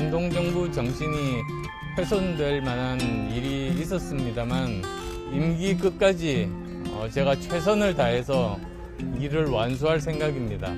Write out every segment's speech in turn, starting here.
한동정부 정신이 훼손될 만한 일이 있었습니다만 임기 끝까지 제가 최선을 다해서 일을 완수할 생각입니다.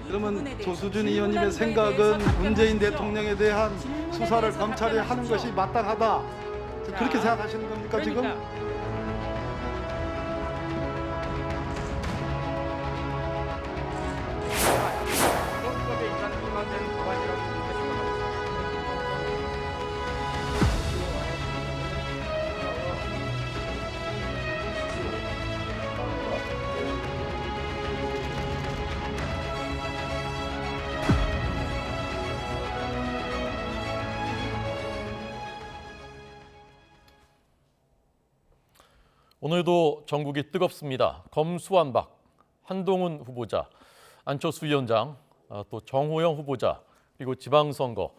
그러면 조수진 의원님의 생각은 문재인 대통령에 대한 수사를 검찰이 하는 것이 마땅하다, 그렇게 생각하시는 겁니까 지금? 오늘도 전국이 뜨겁습니다. 검수완박, 한동훈 후보자, 안철수 위원장, 또 정호영 후보자, 그리고 지방선거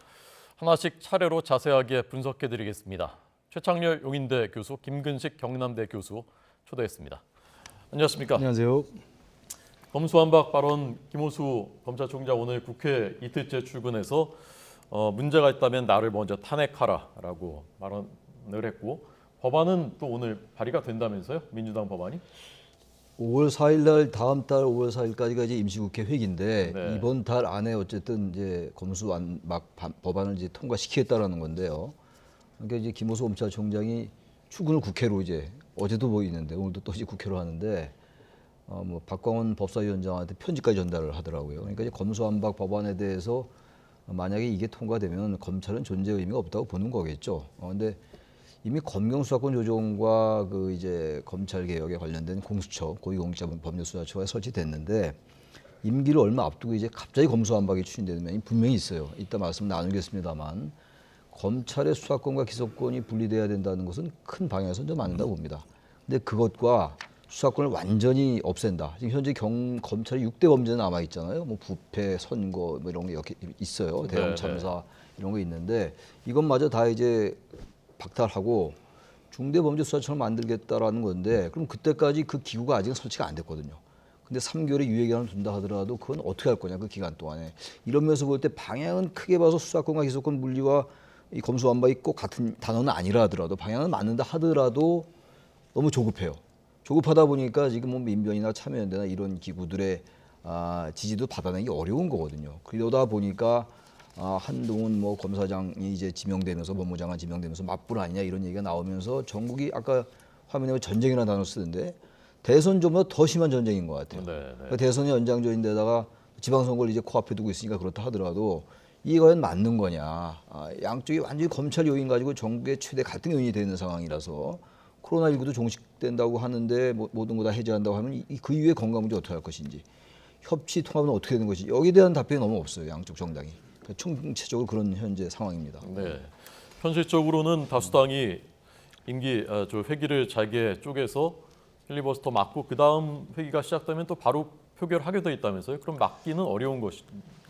하나씩 차례로 자세하게 분석해드리겠습니다. 최창렬 용인대 교수, 김근식 경남대 교수 초대했습니다. 안녕하십니까? 안녕하세요. 검수완박 발언, 김호수 검찰총장 오늘 국회 이틀째 출근해서 문제가 있다면 나를 먼저 탄핵하라라고 발언을 했고, 법안은 또 오늘 발의가 된다면서요? 민주당 법안이? 5월 4일 날 다음 달 5월 4일까지가 이제 임시국회 회기인데 네. 이번 달 안에 어쨌든 이제 검수완박 법안을 이제 통과시키겠다라는 건데요. 그러니까 이제 김호수 검찰총장이 출근을 국회로 이제 어제도 보이는데 오늘도 또 이제 국회로 하는데 뭐 박광원 법사위원장한테 편지까지 전달을 하더라고요. 그러니까 이제 검수완박 법안에 대해서 만약에 이게 통과되면 검찰은 존재 의미가 없다고 보는 거겠죠. 근데 이미 검경 수사권 조정과 그 이제 검찰 개혁에 관련된 공수처, 고위공직자범죄수사처가 설치됐는데 임기를 얼마 앞두고 이제 갑자기 검수완박이 추진되는 면이 분명히 있어요. 이따 말씀 나누겠습니다만 검찰의 수사권과 기소권이 분리돼야 된다는 것은 큰 방향에서 좀 맞는다고 봅니다. 근데 그것과 수사권을 완전히 없앤다. 지금 현재 검찰이 6대 범죄는 남아 있잖아요. 뭐 부패, 선거 뭐 이런 게 이렇게 있어요. 대형 참사 이런 거 있는데 이것마저 다 이제 박탈하고 중대범죄수사처를 만들겠다라는 건데 그럼 그때까지 그 기구가 아직은 설치가 안 됐거든요. 근데 3개월의 유예기간을 둔다 하더라도 그건 어떻게 할 거냐 그 기간 동안에. 이러면서 볼 때 방향은 크게 봐서 수사권과 기소권 분리와 이 검수완박이 꼭 같은 단어는 아니라 하더라도 방향은 맞는다 하더라도 너무 조급해요. 조급하다 보니까 지금 뭐 민변이나 참여연대나 이런 기구들의 지지도 받아내기 어려운 거거든요. 그러다 보니까 한동훈 뭐 검사장이 이제 지명되면서 법무장관 지명되면서 맞불 아니냐 이런 얘기가 나오면서 전국이 아까 화면에 보면 전쟁이라는 단어 쓰는데 대선 좀보다 더 심한 전쟁인 것 같아요. 그러니까 대선이 연장전인데다가 지방선거를 이제 코앞에 두고 있으니까 그렇다 하더라도 이게 과연 맞는 거냐. 양쪽이 완전히 검찰 요인 가지고 전국의 최대 갈등 요인이 되는 상황이라서 코로나19도 종식된다고 하는데 모든 거 다 해제한다고 하면 그 이후에 건강 문제 어떻게 할 것인지, 협치 통합은 어떻게 되는 것인지 여기에 대한 답변이 너무 없어요. 양쪽 정당이. 총체적으로 그런 현재 상황입니다. 네. 현실적으로는 다수당이 임기 회기를 잘게 쪼개서 필리버스터 막고 그 다음 회기가 시작되면 또 바로 표결하게 돼 있다면서요? 그럼 막기는 어려운 것이죠.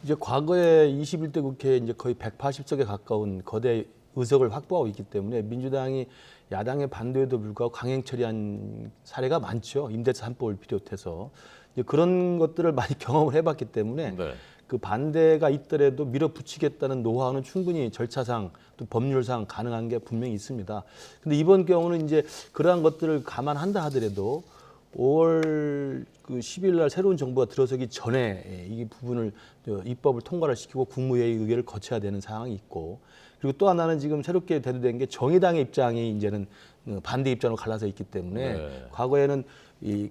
이제 과거에 21대 국회에 이제 거의 180석에 가까운 거대 의석을 확보하고 있기 때문에 민주당이 야당의 반대에도 불구하고 강행 처리한 사례가 많죠. 임대차 3법을 비롯해서 이제 그런 것들을 많이 경험을 해봤기 때문에 그 반대가 있더라도 밀어붙이겠다는 노하우는 충분히 절차상 또 법률상 가능한 게 분명히 있습니다. 근데 이번 경우는 이제 그러한 것들을 감안한다 하더라도 5월 그 10일 날 새로운 정부가 들어서기 전에 이 부분을 입법을 통과를 시키고 국무회의 의결을 거쳐야 되는 상황이 있고, 그리고 또 하나는 지금 새롭게 대두된 게 정의당의 입장이 이제는 반대 입장으로 갈라서 있기 때문에 과거에는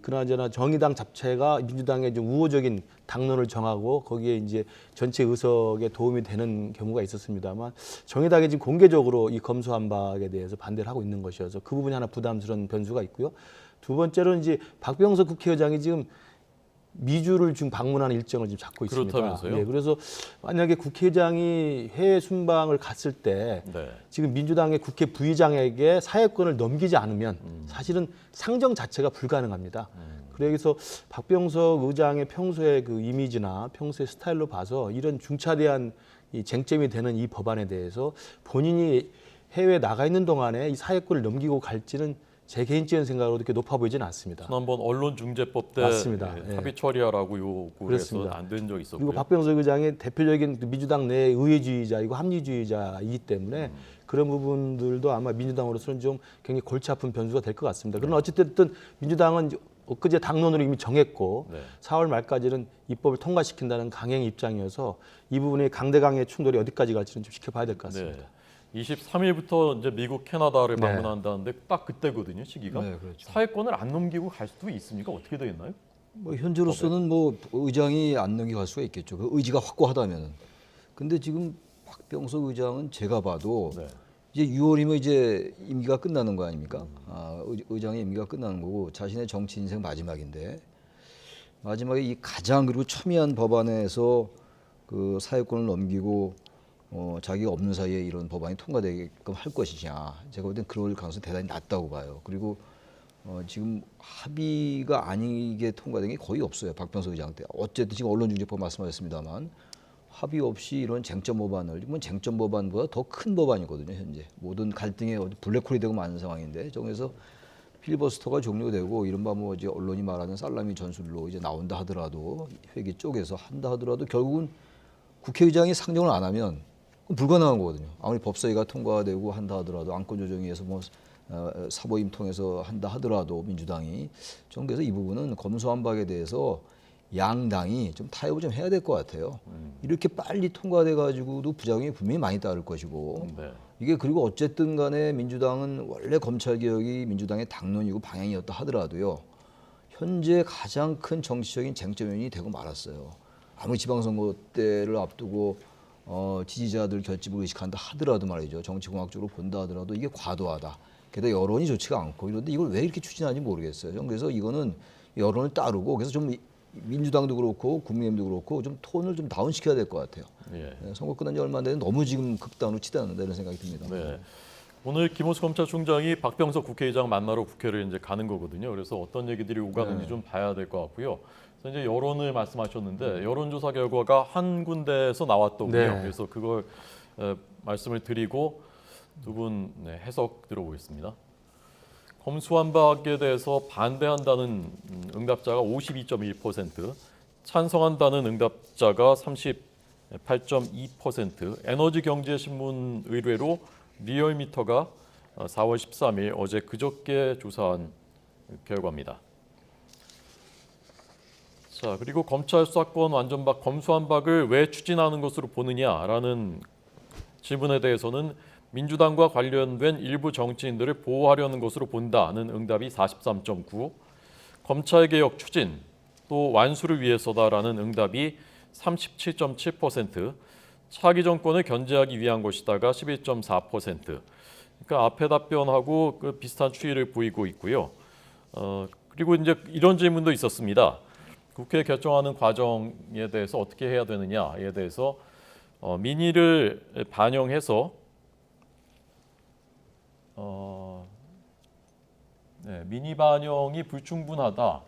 그나저나 정의당 자체가 민주당의 좀 우호적인 당론을 정하고 거기에 이제 전체 의석에 도움이 되는 경우가 있었습니다만 정의당이 지금 공개적으로 이 검수완박에 대해서 반대를 하고 있는 것이어서 그 부분이 하나 부담스러운 변수가 있고요. 두 번째로는 이제 박병석 국회의장이 지금 미주를 지금 방문하는 일정을 지금 잡고 있습니다. 그렇다면서요? 예, 그래서 만약에 국회의장이 해외 순방을 갔을 때 네. 지금 민주당의 국회 부의장에게 사회권을 넘기지 않으면 사실은 상정 자체가 불가능합니다. 그래서 박병석 의장의 평소의 그 이미지나 평소의 스타일로 봐서 이런 중차대한 이 쟁점이 되는 이 법안에 대해서 본인이 해외에 나가 있는 동안에 이 사회권을 넘기고 갈지는 제 개인적인 생각으로 그렇게 높아 보이지는 않습니다. 지난번 언론중재법 때 맞습니다. 예, 예. 합의 처리하라고 요구해서 그렇습니다. 안 된 적이 있었고요. 그리고 박병석 의장의 대표적인 민주당 내 의회주의자이고 합리주의자이기 때문에 그런 부분들도 아마 민주당으로서는 좀 굉장히 골치 아픈 변수가 될 것 같습니다. 그러나 어쨌든 민주당은 엊그제 당론으로 이미 정했고 네. 4월 말까지는 입법을 통과시킨다는 강행 입장이어서 이 부분의 강대강의 충돌이 어디까지 갈지는 좀 지켜봐야 될 것 같습니다. 네. 23일부터 이제 미국, 캐나다를 네. 방문한다는데 딱 그때거든요, 시기가. 네, 그렇죠. 사회권을 안 넘기고 갈 수도 있습니까? 어떻게 되겠나요? 뭐 현재로서는 뭐 의장이 안 넘겨갈 수가 있겠죠. 그 의지가 확고하다면은. 근데 지금 박병석 의장은 제가 봐도 네. 이제 6월이면 이제 임기가 끝나는 거 아닙니까? 의장의 임기가 끝나는 거고 자신의 정치 인생 마지막인데 마지막에 이 가장 그리고 첨예한 법안에서 그 사회권을 넘기고 자기가 없는 사이에 이런 법안이 통과되게끔 할 것이냐. 제가 볼 땐 그럴 가능성이 대단히 낮다고 봐요. 그리고 지금 합의가 아니게 통과된 게 거의 없어요. 박병석 의장 때. 어쨌든 지금 언론중재법 말씀하셨습니다만 합의 없이 이런 쟁점 법안을, 이건 쟁점 법안보다 더 큰 법안이거든요. 현재 모든 갈등의 블랙홀이 되고 많은 상황인데 정에서 필리버스터가 종료되고 이른바 뭐 이제 언론이 말하는 살라미 전술로 이제 나온다 하더라도 회기 쪽에서 한다 하더라도 결국은 국회의장이 상정을 안 하면 불가능한 거거든요. 아무리 법사위가 통과되고 한다 하더라도 안건조정위에서 뭐 사보임 통해서 한다 하더라도 민주당이 좀 그래서 이 부분은 검수완박에 대해서 양당이 좀 타협을 좀 해야 될 것 같아요. 이렇게 빨리 통과돼 가지고도 부작용이 분명히 많이 따를 것이고 네. 이게 그리고 어쨌든 간에 민주당은 원래 검찰개혁이 민주당의 당론이고 방향이었다 하더라도요. 현재 가장 큰 정치적인 쟁점이 되고 말았어요. 아무리 지방선거 때를 앞두고 지지자들 결집을 의식한다 하더라도 말이죠. 정치공학적으로 본다 하더라도 이게 과도하다. 게다가 여론이 좋지가 않고 이런데 이걸 왜 이렇게 추진하는지 모르겠어요. 저는 그래서 이거는 여론을 따르고 그래서 좀 민주당도 그렇고 국민의힘도 그렇고 좀 톤을 좀 다운시켜야 될 것 같아요. 예. 선거 끝난 지 얼마 안 됐는데 너무 지금 극단으로 치닫는다 이런 생각이 듭니다. 네. 오늘 김호수 검찰총장이 박병석 국회의장 만나러 국회를 이제 가는 거거든요. 그래서 어떤 얘기들이 오가는지 좀 봐야 될 것 같고요. 그래서 이제 여론을 말씀하셨는데 여론조사 결과가 한 군데에서 나왔더군요. 네. 그래서 그걸 말씀을 드리고 두 분 해석 들어보겠습니다. 검수완박에 대해서 반대한다는 응답자가 52.1%, 찬성한다는 응답자가 38.2%, 에너지경제신문 의뢰로 리얼미터가 4월 13일 어제 그저께 조사한 결과입니다. 자, 그리고 검찰 수사권 완전박, 검수완박을 왜 추진하는 것으로 보느냐라는 질문에 대해서는 민주당과 관련된 일부 정치인들을 보호하려는 것으로 본다는 응답이 43.9, 검찰개혁 추진 또 완수를 위해서다라는 응답이 37.7%, 차기 정권을 견제하기 위한 것이다가 11.4%. 그러니까 앞에 답변하고 그 비슷한 추이를 보이고 있고요. 그리고 이제 이런 질문도 있었습니다. 국회 개정하는 과정에 대해서 어떻게 해야 되느냐에 대해서 민의를 반영해서 민의 반영이 불충분하다라는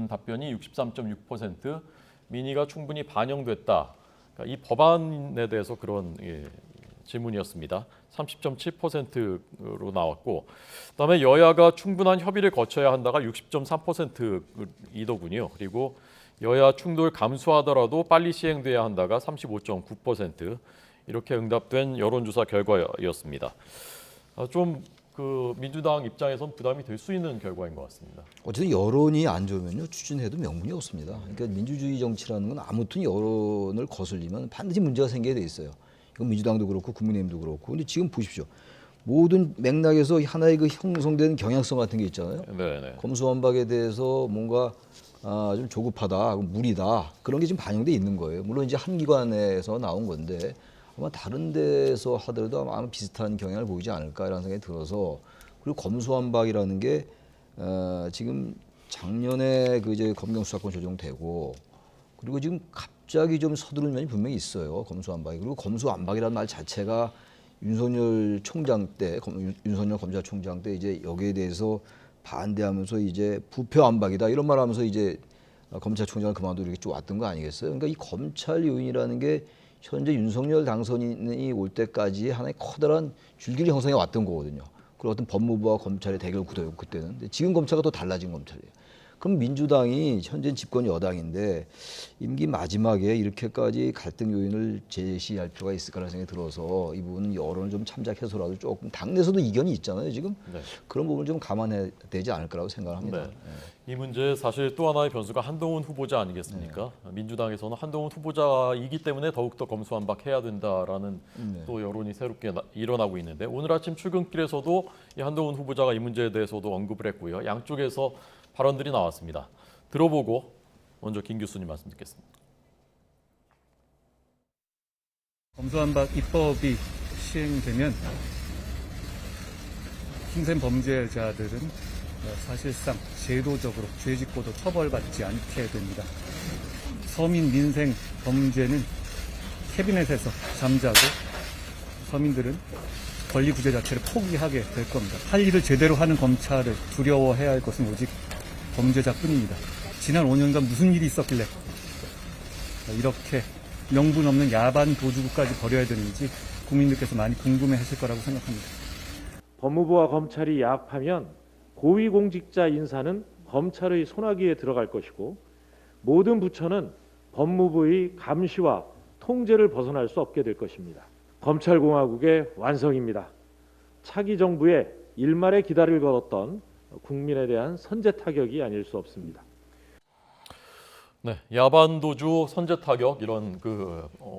답변이 63.6%, 민의가 충분히 반영됐다. 그러니까 이 법안에 대해서 그런 질문이었습니다. 30.7%로 나왔고, 그다음에 여야가 충분한 협의를 거쳐야 한다가 60.3%이더군요. 그리고 여야 충돌 감수하더라도 빨리 시행돼야 한다가 35.9%, 이렇게 응답된 여론조사 결과였습니다. 좀 그 민주당 입장에선 부담이 될 수 있는 결과인 것 같습니다. 어쨌든 여론이 안 좋으면요 추진해도 명분이 없습니다. 그러니까 민주주의 정치라는 건 아무튼 여론을 거슬리면 반드시 문제가 생기게 돼 있어요. 이건 민주당도 그렇고 국민의힘도 그렇고. 근데 지금 보십시오. 모든 맥락에서 하나의 그 형성된 경향성 같은 게 있잖아요. 네네. 검수완박에 대해서 뭔가 좀 조급하다, 무리다 그런 게 지금 반영돼 있는 거예요. 물론 이제 한 기관에서 나온 건데 아마 다른 데서 하더라도 아마 비슷한 경향을 보이지 않을까라는 생각이 들어서, 그리고 검수완박이라는 게 지금 작년에 그 이제 검경 수사권 조정되고 그리고 지금 갑자기 좀 서두른 면이 분명히 있어요. 검수완박이. 그리고 검수완박이라는 말 자체가 윤석열 총장 때, 윤석열 검찰총장 때 이제 여기에 대해서 반대하면서 이제 부패완박이다 이런 말하면서 이제 검찰총장을 그만두고 이렇게 쭉 왔던 거 아니겠어요? 그러니까 이 검찰 요인이라는 게 현재 윤석열 당선인이 올 때까지 하나의 커다란 줄기를 형성해 왔던 거거든요. 그리고 어떤 법무부와 검찰의 대결 구도였고 그때는. 근데 지금 검찰과 또 달라진 검찰이에요. 그럼 민주당이 현재 집권 여당인데 임기 마지막에 이렇게까지 갈등 요인을 제시할 필요가 있을까라는 생각이 들어서 이 부분은 여론을 좀 참작해서라도 조금 당내에서도 이견이 있잖아요 지금. 네. 그런 부분을 좀 감안해야 되지 않을 거라고 생각합니다. 네. 이 문제 사실 또 하나의 변수가 한동훈 후보자 아니겠습니까? 민주당에서는 한동훈 후보자이기 때문에 더욱더 검수완박해야 된다라는 또 여론이 새롭게 일어나고 있는데 오늘 아침 출근길에서도 이 한동훈 후보자가 이 문제에 대해서도 언급을 했고요. 양쪽에서 발언들이 나왔습니다. 들어보고 먼저 김 교수님 말씀 듣겠습니다. 검수완박 입법이 시행되면 힘센 범죄자들은 사실상 제도적으로 죄짓고도 처벌받지 않게 됩니다. 서민 민생 범죄는 캐비넷에서 잠자고 서민들은 권리 구제 자체를 포기하게 될 겁니다. 할 일을 제대로 하는 검찰을 두려워해야 할 것은 오직 범죄자뿐입니다. 지난 5년간 무슨 일이 있었길래 이렇게 명분 없는 야반 도주구까지 벌여야 되는지 국민들께서 많이 궁금해하실 거라고 생각합니다. 법무부와 검찰이 야합하면 고위공직자 인사는 검찰의 손아귀에 들어갈 것이고 모든 부처는 법무부의 감시와 통제를 벗어날 수 없게 될 것입니다. 검찰공화국의 완성입니다. 차기 정부의 일말의 기다릴 걸었던 국민에 대한 선제 타격이 아닐 수 없습니다. 네, 야반도주, 선제타격 이런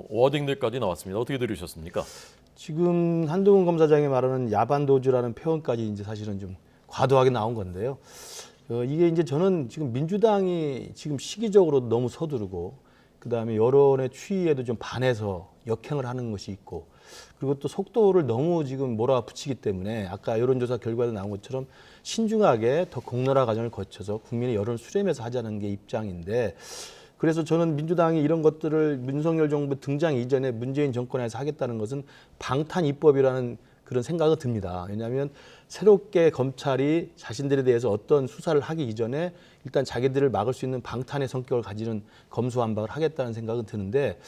워딩들까지 나왔습니다. 어떻게 들으셨습니까? 지금 한동훈 검사장이 말하는 야반도주라는 표현까지 이제 사실은 좀 과도하게 나온 건데요. 이게 이제 저는 지금 민주당이 지금 시기적으로 너무 서두르고 그다음에 여론의 추이에도 좀 반해서 역행을 하는 것이 있고 그리고 또 속도를 너무 지금 몰아붙이기 때문에 아까 여론조사 결과도 나온 것처럼 신중하게 더 공론화 과정을 거쳐서 국민의 여론을 수렴해서 하자는 게 입장인데 그래서 저는 민주당이 이런 것들을 윤석열 정부 등장 이전에 문재인 정권에서 하겠다는 것은 방탄 입법이라는 그런 생각이 듭니다. 왜냐하면 새롭게 검찰이 자신들에 대해서 어떤 수사를 하기 이전에 일단 자기들을 막을 수 있는 방탄의 성격을 가지는 검수완박을 하겠다는 생각은 드는데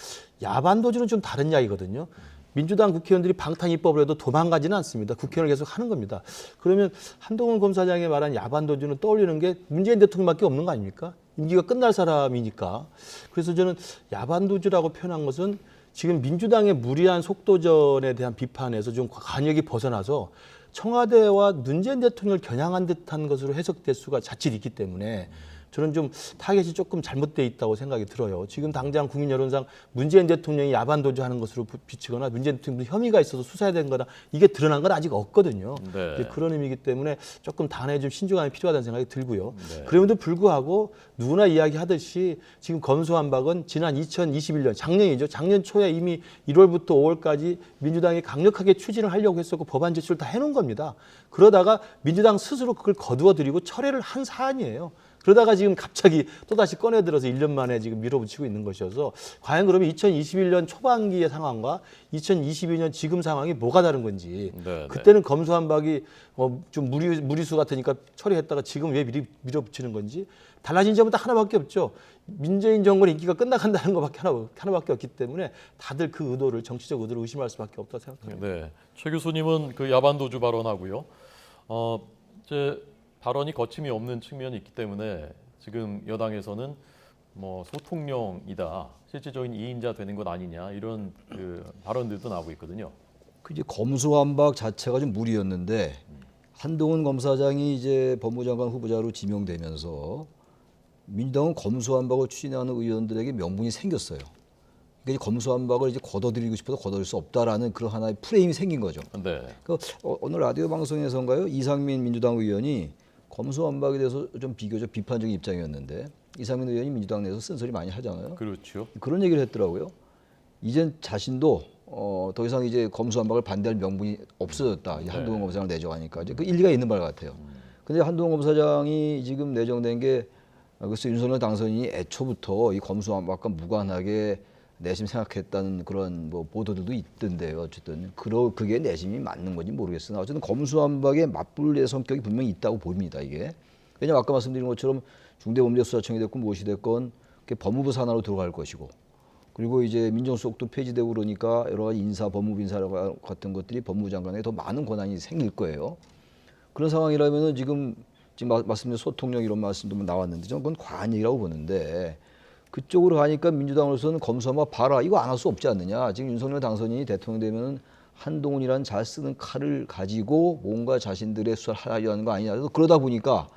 야반도주는 좀 다른 이야기거든요. 민주당 국회의원들이 방탄 입법을 해도 도망가지는 않습니다. 국회의원을 계속 하는 겁니다. 그러면 한동훈 검사장이 말한 야반도주는 떠올리는 게 문재인 대통령밖에 없는 거 아닙니까? 임기가 끝날 사람이니까. 그래서 저는 야반도주라고 표현한 것은 지금 민주당의 무리한 속도전에 대한 비판에서 좀 관역이 벗어나서 청와대와 문재인 대통령을 겨냥한 듯한 것으로 해석될 수가 자칫 있기 때문에 저는 좀 타겟이 조금 잘못돼 있다고 생각이 들어요. 지금 당장 국민 여론상 문재인 대통령이 야반도주하는 것으로 비치거나 문재인 대통령 혐의가 있어서 수사해야 되는 거다. 이게 드러난 건 아직 없거든요. 네. 그런 의미이기 때문에 조금 단에 좀 신중함이 필요하다는 생각이 들고요. 네. 그럼에도 불구하고 누구나 이야기하듯이 지금 검수완박은 지난 2021년 작년이죠. 작년 초에 이미 1월부터 5월까지 민주당이 강력하게 추진을 하려고 했었고 법안 제출을 다 해놓은 겁니다. 그러다가 민주당 스스로 그걸 거두어들이고 철회를 한 사안이에요. 그러다가 지금 갑자기 또다시 꺼내들어서 1년 만에 지금 밀어붙이고 있는 것이어서 과연 그러면 2021년 초반기의 상황과 2022년 지금 상황이 뭐가 다른 건지 네, 그때는 검수완박이 좀 무리수 같으니까 처리했다가 지금 왜 밀어붙이는 건지 달라진 점은 딱 하나밖에 없죠. 문재인 정권 인기가 끝나간다는 것밖에 하나밖에 없기 때문에 다들 그 의도를 정치적 의도를 의심할 수밖에 없다고 생각합니다. 네, 최 교수님은 그 야반도주 발언하고요. 이제 발언이 거침이 없는 측면이 있기 때문에 지금 여당에서는 뭐 소통령이다, 실질적인 이인자 되는 것 아니냐 이런 발언들도 나오고 있거든요. 그 이제 검수완박 자체가 좀 무리였는데 한동훈 검사장이 이제 법무장관 후보자로 지명되면서 민주당은 검수완박을 추진하는 의원들에게 명분이 생겼어요. 그러니까 이제 검수완박을 이제 걷어들이고 싶어도 걷어들일 수 없다라는 그런 하나의 프레임이 생긴 거죠. 네. 오늘 라디오 방송에서인가요? 이상민 민주당 의원이 검수완박에 대해서 좀 비교적 비판적인 입장이었는데 이상민 의원이 민주당 내에서 쓴소리 많이 하잖아요. 그렇죠. 그런 얘기를 했더라고요. 이젠 자신도 더 이상 이제 검수완박을 반대할 명분이 없어졌다. 이 한동훈 검사장을 내정하니까 이제 그 일리가 있는 말 같아요. 근데 한동훈 검사장이 지금 내정된 게 글쎄 윤석열 당선인이 애초부터 이 검수완박과 무관하게 내심 생각했다는 그런 뭐 보도들도 있던데요. 어쨌든 그게 내심이 맞는 건지 모르겠으나 어쨌든 검수완박에 맞불리의 성격이 분명히 있다고 보입니다. 이게 왜냐하면 아까 말씀드린 것처럼 중대범죄수사청이 됐건 무엇이 됐건 법무부 산하로 들어갈 것이고 그리고 이제 민정수석도 폐지되고 그러니까 여러 가지 인사, 법무부 인사 같은 것들이 법무부 장관에게 더 많은 권한이 생길 거예요. 그런 상황이라면은 지금 말씀드린 소통력 이런 말씀도 나왔는데 저는 그건 과한 얘기라고 보는데 그쪽으로 가니까 민주당으로서는 검수완박 봐라 이거 안 할 수 없지 않느냐. 지금 윤석열 당선인이 대통령 되면은 한동훈이란 잘 쓰는 칼을 가지고 뭔가 자신들의 수사를 하려는 거 아니냐. 그러다 보니까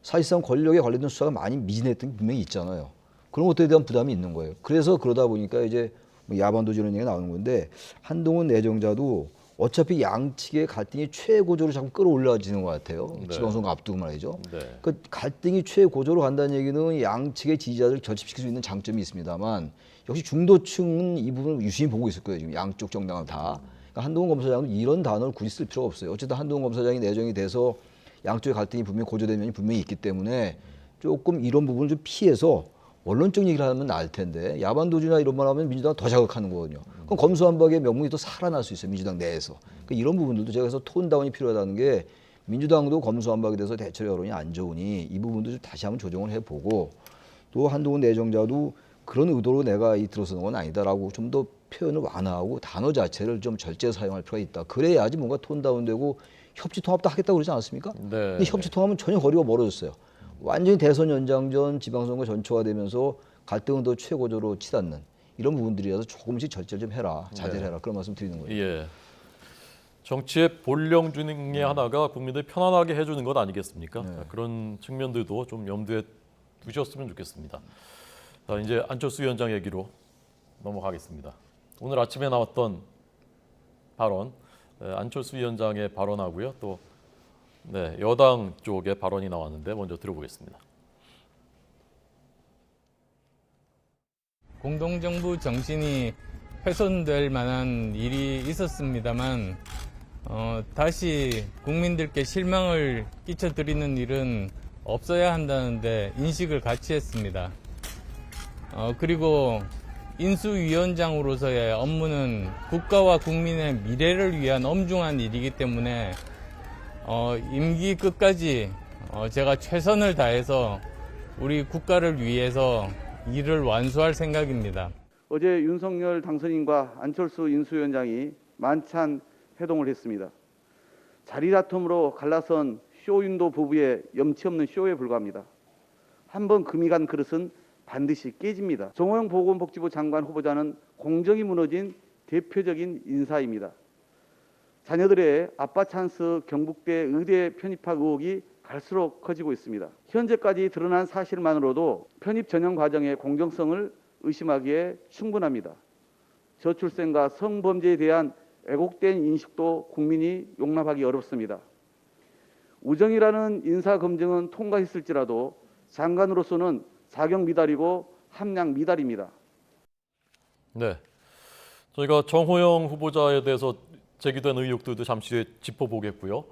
사실상 권력에 관련된 수사가 많이 미진했던 게 분명히 있잖아요. 그런 것들에 대한 부담이 있는 거예요. 그래서 그러다 보니까 이제 뭐 야반도주라는 얘기가 나오는 건데 한동훈 내정자도 어차피 양측의 갈등이 최고조로 자꾸 끌어올라지는 것 같아요. 네. 지방선거 앞두고 말이죠. 네. 그 갈등이 최고조로 간다는 얘기는 양측의 지지자들을 결집시킬 수 있는 장점이 있습니다만 역시 중도층은 이 부분을 유심히 보고 있을 거예요. 지금 양쪽 정당을 다. 그러니까 한동훈 검사장은 이런 단어를 굳이 쓸 필요가 없어요. 어쨌든 한동훈 검사장이 내정이 돼서 양쪽의 갈등이 분명히 고조된 면이 분명히 있기 때문에 조금 이런 부분을 좀 피해서 원론적 얘기를 하면 나을 텐데 야반도주나 이런 말 하면 민주당 더 자극하는 거거든요. 그럼 검수완박의 명분이 또 살아날 수 있어요. 민주당 내에서. 그러니까 이런 부분들도 제가 그래서 톤다운이 필요하다는 게 민주당도 검수완박에 대해서 대체로 여론이 안 좋으니 이 부분도 좀 다시 한번 조정을 해보고 또 한동훈 내정자도 그런 의도로 내가 들어서는 건 아니다라고 좀 더 표현을 완화하고 단어 자체를 좀 절제 사용할 필요가 있다. 그래야지 뭔가 톤다운되고 협치통합도 하겠다고 그러지 않았습니까? 네. 근데 협치통합은 전혀 거리가 멀어졌어요. 완전히 대선 연장전 지방선거 전초화되면서 갈등은 더 최고조로 치닫는 이런 부분들이라서 조금씩 절제를 좀 해라. 자제를 해라. 그런 말씀 드리는 거예요. 예. 정치의 본령 중의 하나가 국민들 편안하게 해주는 것 아니겠습니까? 네. 그런 측면들도 좀 염두에 두셨으면 좋겠습니다. 자, 이제 안철수 위원장 얘기로 넘어가겠습니다. 오늘 아침에 나왔던 발언, 안철수 위원장의 발언하고요. 또 여당 쪽의 발언이 나왔는데 먼저 들어보겠습니다. 공동정부 정신이 훼손될 만한 일이 있었습니다만 다시 국민들께 실망을 끼쳐드리는 일은 없어야 한다는데 인식을 같이 했습니다. 그리고 인수위원장으로서의 업무는 국가와 국민의 미래를 위한 엄중한 일이기 때문에 임기 끝까지 제가 최선을 다해서 우리 국가를 위해서 일을 완수할 생각입니다. 어제 윤석열 당선인과 안철수 인수위원장이 만찬 회동을 했습니다. 자리 다툼으로 갈라선 쇼윈도 부부의 염치 없는 쇼에 불과합니다. 한번 금이 간 그릇은 반드시 깨집니다. 정호영 보건복지부 장관 후보자는 공정이 무너진 대표적인 인사입니다. 자녀들의 아빠 찬스 경북대 의대 편입학 의혹이 갈수록 커지고 있습니다. 현재까지 드러난 사실만으로도 편입 전형 과정의 공정성을 의심하기에 충분합니다. 저출생과 성범죄에 대한 왜곡된 인식도 국민이 용납하기 어렵습니다. 우정이라는 인사 검증은 통과했을지라도 장관으로서는 자격 미달이고 함량 미달입니다. 네, 저희가 정호영 후보자에 대해서 제기된 의혹들도 잠시 후에 짚어보겠고요.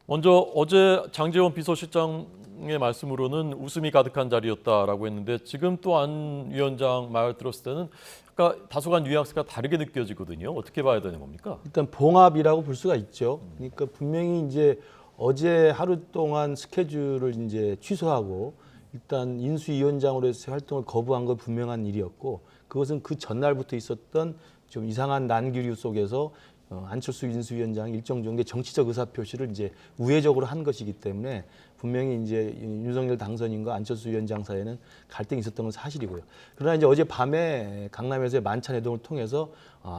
먼저 어제 장제원 비서실장의 말씀으로는 웃음이 가득한 자리였다라고 했는데 지금 또 안 위원장 말 들었을 때는 그러니까 다소간 뉘앙스가 다르게 느껴지거든요. 어떻게 봐야 되는 겁니까? 일단 봉합이라고 볼 수가 있죠. 그러니까 분명히 이제 어제 하루 동안 스케줄을 이제 취소하고 일단 인수위원장으로서의 활동을 거부한 건 분명한 일이었고 그것은 그 전날부터 있었던 좀 이상한 난기류 속에서 안철수 인수위원장이 일정 정도의 정치적 의사 표시를 이제 우회적으로 한 것이기 때문에 분명히 이제 윤석열 당선인과 안철수 위원장 사이에는 갈등이 있었던 건 사실이고요. 그러나 이제 어제 밤에 강남에서의 만찬 회동을 통해서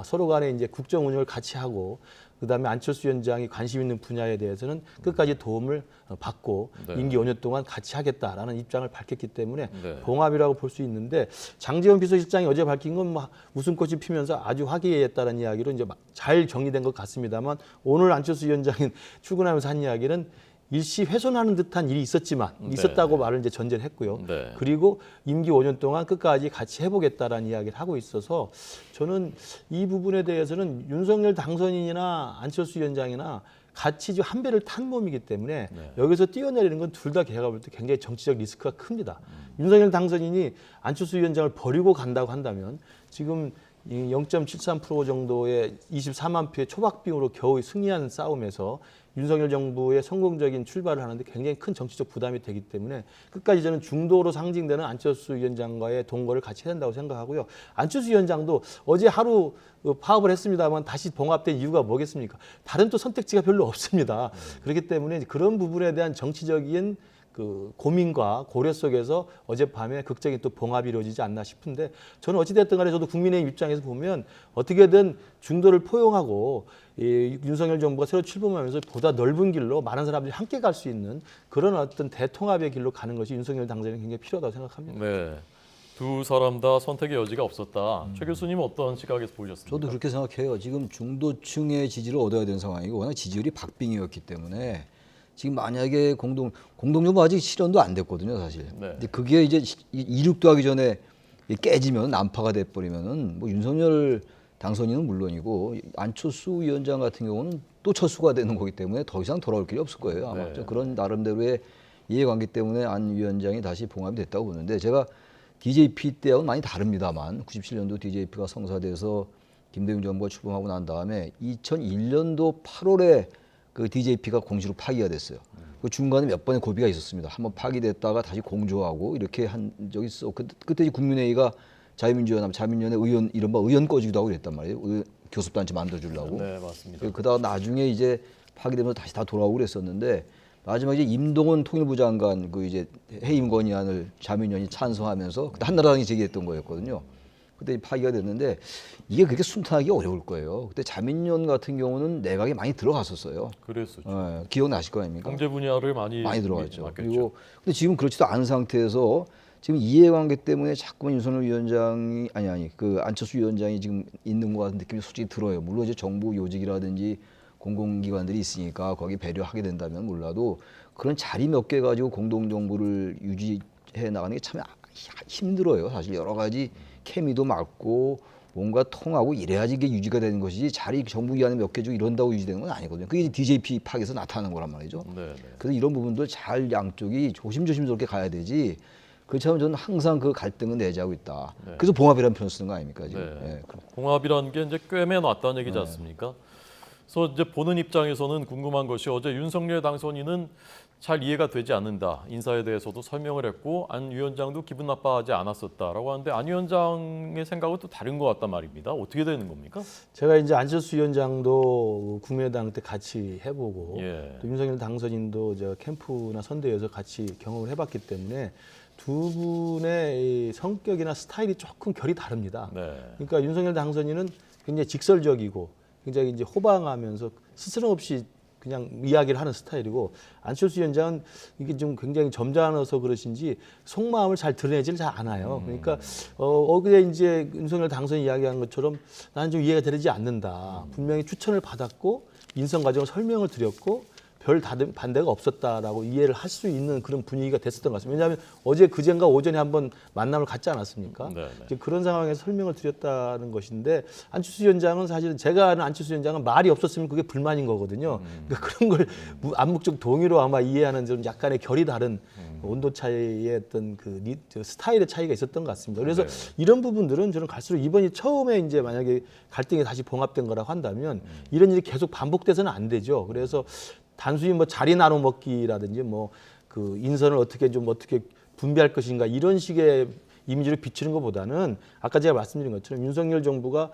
서로 간에 이제 국정 운영을 같이 하고 그다음에 안철수 위원장이 관심 있는 분야에 대해서는 끝까지 도움을 받고 임기 5년 동안 같이 하겠다라는 입장을 밝혔기 때문에 봉합이라고 볼 수 있는데 장제원 비서실장이 어제 밝힌 건 뭐 웃음꽃이 피면서 아주 화기애애했다는 이야기로 이제 잘 정리된 것 같습니다만 오늘 안철수 위원장이 출근하면서 한 이야기는 일시 훼손하는 듯한 일이 있었지만 있었다고 말을 이제 전제를 했고요. 그리고 임기 5년 동안 끝까지 같이 해보겠다라는 이야기를 하고 있어서 저는 이 부분에 대해서는 윤석열 당선인이나 안철수 위원장이나 같이 지금 한 배를 탄 몸이기 때문에 네. 여기서 뛰어내리는 건 둘 다 제가 볼 때 굉장히 정치적 리스크가 큽니다. 윤석열 당선인이 안철수 위원장을 버리고 간다고 한다면 지금 0.73% 정도의 24만 표의 초박빙으로 겨우 승리한 싸움에서 윤석열 정부의 성공적인 출발을 하는데 굉장히 큰 정치적 부담이 되기 때문에 끝까지 저는 중도로 상징되는 안철수 위원장과의 동거를 같이 해야 된다고 생각하고요. 안철수 위원장도 어제 하루 파업을 했습니다만 다시 봉합된 이유가 뭐겠습니까? 다른 또 선택지가 별로 없습니다. 그렇기 때문에 그런 부분에 대한 정치적인 그 고민과 고려 속에서 어젯밤에 극적인 또 봉합이 이루어지지 않나 싶은데 저는 어찌됐든 간에 저도 국민의힘 입장에서 보면 어떻게든 중도를 포용하고 이 윤석열 정부가 새로 출범하면서 보다 넓은 길로 많은 사람들이 함께 갈 수 있는 그런 어떤 대통합의 길로 가는 것이 윤석열 당선인은 굉장히 필요하다고 생각합니다. 네. 두 사람 다 선택의 여지가 없었다. 최 교수님 어떤 시각에서 보셨습니까? 저도 그렇게 생각해요. 지금 중도층의 지지를 얻어야 되는 상황이고 워낙 지지율이 박빙이었기 때문에 지금 만약에 공동정부 아직 실현도 안 됐거든요, 사실. 네. 근데 그게 이제 이륙도 하기 전에 깨지면 난파가 돼버리면은 뭐 윤석열 당선인은 물론이고 안철수 위원장 같은 경우는 또 철수가 되는 거기 때문에 더 이상 돌아올 길이 없을 거예요. 아마 네. 그런 나름대로의 이해관계 때문에 안 위원장이 다시 봉합이 됐다고 보는데 제가 DJP 때하고는 많이 다릅니다만 97년도 DJP가 성사돼서 김대중 정부가 출범하고 난 다음에 2001년도 8월에 그 DJP가 공시로 파기가 됐어요. 그 중간에 몇 번의 고비가 있었습니다. 한번 파기됐다가 다시 공조하고 이렇게 한 적이 있어. 그때 이제 국민회의가 자민연의 의원 이른바 의원 꺼지기도 하고 그랬단 말이에요. 교섭단체 만들어주려고. 네, 맞습니다. 그다음 나중에 이제 파기되면서 다시 다 돌아오고 그랬었는데 마지막에 임동원 통일부 장관 그 이제 해임 건의안을 자민연이 찬성하면서 그때 한나라당이 제기했던 거였거든요. 그때 파기가 됐는데 이게 그렇게 순탄하기 어려울 거예요. 그때 자민련 같은 경우는 내각에 많이 들어갔었어요. 그랬었죠. 기억나실 거 아닙니까? 경제 분야를 많이 들어갔죠. 맡겼죠. 그리고 근데 지금 그렇지도 않은 상태에서 지금 이해관계 때문에 자꾸만 윤석열 위원장이 그 안철수 위원장이 지금 있는 것 같은 느낌이 솔직히 들어요. 물론 이제 정부 요직이라든지 공공기관들이 있으니까 거기 배려하게 된다면 몰라도 그런 자리 몇 개 가지고 공동정부를 유지해 나가는 게 참 힘들어요. 사실 여러 가지 케미도 맞고 뭔가 통하고 이래야지 이게 유지가 되는 것이지 자리 정부 기관에 몇 개 주고 이런다고 유지되는 건 아니거든요. 그게 이제 DJP 파악에서 나타나는 거란 말이죠. 네, 네. 그래서 이런 부분들 잘 양쪽이 조심스럽게 가야 되지. 그렇지만 저는 항상 그 갈등은 내재하고 있다. 네. 그래서 봉합이라는 표현을 쓰는 거 아닙니까 지금? 네. 네. 봉합이라는 게 이제 꿰매놨다는 얘기지 않습니까? 그래서 이제 보는 입장에서는 궁금한 것이 어제 윤석열 당선인은 잘 이해가 되지 않는다. 인사에 대해서도 설명을 했고 안 위원장도 기분 나빠하지 않았었다라고 하는데 안 위원장의 생각은 또 다른 것 같단 말입니다. 어떻게 되는 겁니까? 제가 이제 안철수 위원장도 국민의당 때 같이 해보고 예. 또 윤석열 당선인도 저 캠프나 선대에서 같이 경험을 해봤기 때문에 두 분의 이 성격이나 스타일이 조금 결이 다릅니다. 네. 그러니까 윤석열 당선인은 굉장히 직설적이고 굉장히 이제 호방하면서 스스럼 없이 그냥 이야기를 하는 스타일이고 안철수 위원장은 이게 좀 굉장히 점잖아서 그러신지 속마음을 잘 드러내지를 잘 않아요. 그러니까 어제 이제 윤석열 당선인 이야기한 것처럼 나는 좀 이해가 되지 않는다. 분명히 추천을 받았고 인선 과정을 설명을 드렸고 별 반대가 없었다라고 이해를 할 수 있는 그런 분위기가 됐었던 것 같습니다. 왜냐하면 어제 그젠가 오전에 한번 만남을 갖지 않았습니까? 네, 네. 이제 그런 상황에서 설명을 드렸다는 것인데 안철수 위원장은 사실은 제가 아는 안철수 위원장은 말이 없었으면 그게 불만인 거거든요. 그러니까 그런 걸 암묵적 동의로 아마 이해하는 좀 약간의 결이 다른 온도 차이의 어떤 그 스타일의 차이가 있었던 것 같습니다. 그래서 네. 이런 부분들은 저는 갈수록 이번이 처음에 이제 만약에 갈등이 다시 봉합된 거라고 한다면 이런 일이 계속 반복돼서는 안 되죠. 그래서 단순히 뭐 자리 나눠 먹기라든지 뭐 그 인선을 어떻게 분배할 것인가 이런 식의 이미지를 비추는 것보다는 아까 제가 말씀드린 것처럼 윤석열 정부가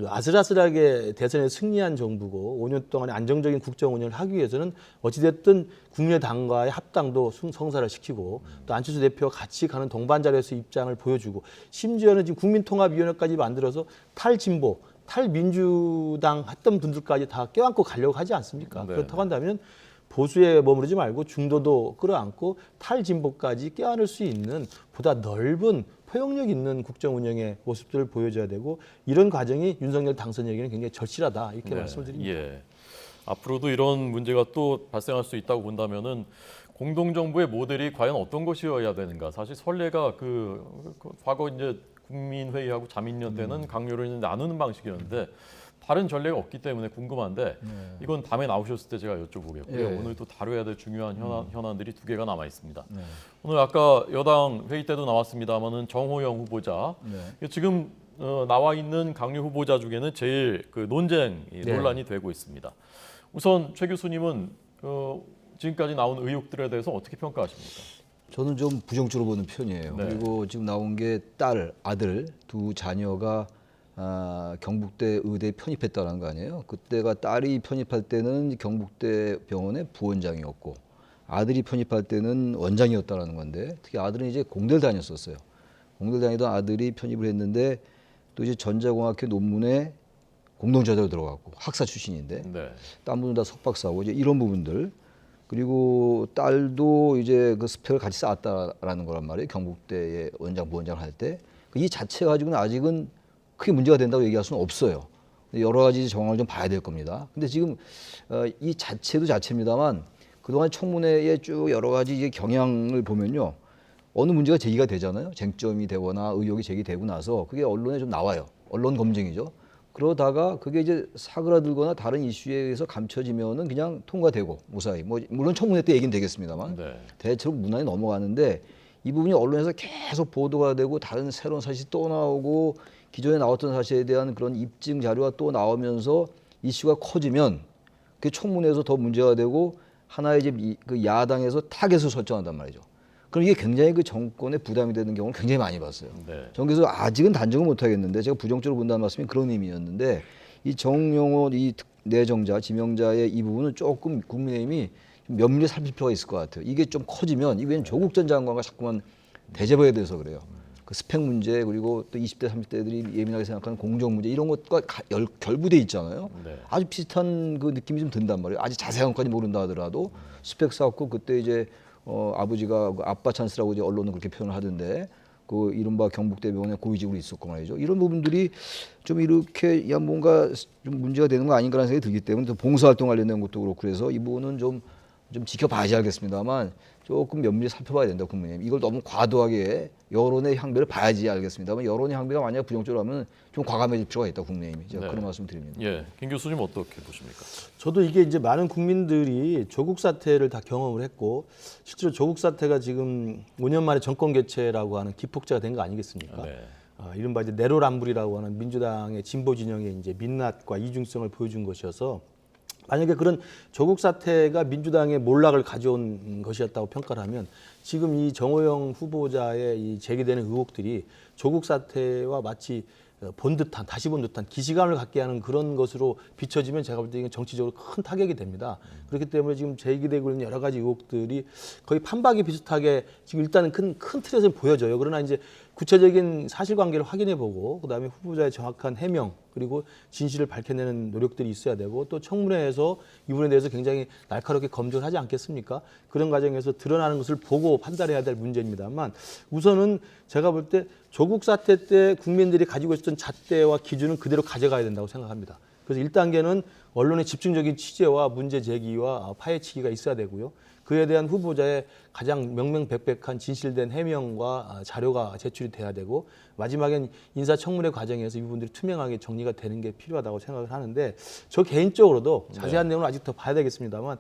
아슬아슬하게 대선에 승리한 정부고 5년 동안의 안정적인 국정 운영을 하기 위해서는 어찌됐든 국민의당과의 합당도 성사를 시키고 또 안철수 대표와 같이 가는 동반자로서 입장을 보여주고 심지어는 지금 국민통합위원회까지 만들어서 탈진보 탈민주당 했던 분들까지 다 껴안고 가려고 하지 않습니까? 네. 그렇다고 한다면 보수에 머무르지 말고 중도도 끌어안고 탈진보까지 껴안을 수 있는 보다 넓은 포용력 있는 국정 운영의 모습들을 보여줘야 되고 이런 과정이 윤석열 당선인에게는 굉장히 절실하다 이렇게 말씀을 드립니다. 예. 앞으로도 이런 문제가 또 발생할 수 있다고 본다면은 공동정부의 모델이 과연 어떤 것이어야 되는가? 사실 선례가 과거 이제 국민회의하고 자민련 때는 강요를 나누는 방식이었는데 다른 전례가 없기 때문에 궁금한데 이건 다음에 나오셨을 때 제가 여쭤보겠고요. 예. 오늘 또 다뤄야 될 중요한 현안들이 두 개가 남아 있습니다. 네. 오늘 아까 여당 회의 때도 나왔습니다만은 정호영 후보자 네. 지금 나와 있는 강력 후보자 중에는 제일 그 논쟁이 논란이 되고 있습니다. 우선 최 교수님은 지금까지 나온 의혹들에 대해서 어떻게 평가하십니까? 저는 좀 부정적으로 보는 편이에요. 네. 그리고 지금 나온 게 딸, 아들 두 자녀가 경북대 의대에 편입했다는 거 아니에요. 그때가 딸이 편입할 때는 경북대 병원의 부원장이었고 아들이 편입할 때는 원장이었다는 건데 특히 아들은 이제 공대를 다녔었어요. 공대를 다니던 아들이 편입을 했는데 또 이제 전자공학회 논문에 공동저자로 들어갔고 학사 출신인데 네. 딴 분은 다 석박사고 이제 이런 부분들 그리고 딸도 이제 그 스펙을 같이 쌓았다라는 거란 말이에요. 경북대의 원장 부원장을 할 때 이 자체 가지고는 아직은 크게 문제가 된다고 얘기할 수는 없어요. 여러 가지 정황을 좀 봐야 될 겁니다. 근데 지금 이 자체도 자체입니다만 그동안 청문회에 쭉 여러 가지 이제 경향을 보면요. 어느 문제가 제기가 되잖아요. 쟁점이 되거나 의혹이 제기되고 나서 그게 언론에 좀 나와요. 언론 검증이죠. 그러다가 그게 이제 사그라들거나 다른 이슈에 의해서 감춰지면은 그냥 통과되고 무사히 뭐 물론 청문회 때 얘기는 되겠습니다만 네. 대체로 무난히 넘어가는데 이 부분이 언론에서 계속 보도가 되고 다른 새로운 사실이 또 나오고 기존에 나왔던 사실에 대한 그런 입증 자료가 또 나오면서 이슈가 커지면 그게 청문회에서 더 문제가 되고 하나의 이제 그 야당에서 타겟을 설정한단 말이죠. 그럼 이게 굉장히 그 정권에 부담이 되는 경우를 굉장히 많이 봤어요. 네. 저는 그래서 아직은 단정은 못하겠는데 제가 부정적으로 본다는 말씀이 그런 의미였는데 이 정용호 이 내정자 지명자의 이 부분은 조금 국민의힘이 좀 면밀히 살필 필요가 있을 것 같아요. 이게 좀 커지면 이게 조국 전 장관과 자꾸만 대접해야 돼서 그래요. 그 스펙 문제 그리고 또 20대 30대들이 예민하게 생각하는 공정 문제 이런 것과 결부돼 있잖아요. 네. 아주 비슷한 그 느낌이 좀 든단 말이에요. 아직 자세한 것까지 모른다 하더라도 스펙 쌓고 그때 이제 아버지가 그 아빠 찬스라고 이제 언론은 그렇게 표현을 하던데 그 이른바 경북대병원에 고위직으로 있었고 말이죠. 이런 부분들이 좀 이렇게 야 뭔가 좀 문제가 되는 거 아닌가라는 생각이 들기 때문에 또 봉사활동 관련된 것도 그렇고 그래서 이 부분은 좀 지켜봐야지 알겠습니다만 조금 면밀히 살펴봐야 된다 국민의힘. 이걸 너무 과도하게 여론의 향배를 봐야지 알겠습니다만 여론의 향배가 만약 부정적으로 하면 좀 과감해질 필요가 있다 국민의힘이. 제가 네. 그런 말씀 드립니다. 예, 김 교수님 어떻게 보십니까? 저도 이게 이제 많은 국민들이 조국 사태를 다 경험을 했고 실제로 조국 사태가 지금 5년 만에 정권 교체라고 하는 기폭제가 된 거 아니겠습니까? 네. 이른바 이제 내로남불이라고 하는 민주당의 진보 진영의 이제 민낯과 이중성을 보여준 것이어서 만약에 그런 조국 사태가 민주당의 몰락을 가져온 것이었다고 평가를 하면 지금 이 정호영 후보자의 이 제기되는 의혹들이 조국 사태와 마치 다시 본 듯한 기시감을 갖게 하는 그런 것으로 비춰지면 제가 볼 때 이게 정치적으로 큰 타격이 됩니다. 그렇기 때문에 지금 제기되고 있는 여러 가지 의혹들이 거의 판박이 비슷하게 지금 일단은 큰 틀에서 보여져요. 그러나 이제 구체적인 사실관계를 확인해보고 그다음에 후보자의 정확한 해명 그리고 진실을 밝혀내는 노력들이 있어야 되고 또 청문회에서 이 부분에 대해서 굉장히 날카롭게 검증을 하지 않겠습니까? 그런 과정에서 드러나는 것을 보고 판단해야 될 문제입니다만 우선은 제가 볼 때 조국 사태 때 국민들이 가지고 있었던 잣대와 기준은 그대로 가져가야 된다고 생각합니다. 그래서 1단계는 언론의 집중적인 취재와 문제 제기와 파헤치기가 있어야 되고요. 그에 대한 후보자의 가장 명명백백한 진실된 해명과 자료가 제출이 돼야 되고 마지막엔 인사청문회 과정에서 이 부분들이 투명하게 정리가 되는 게 필요하다고 생각을 하는데 저 개인적으로도 자세한 내용을 아직 더 봐야 되겠습니다만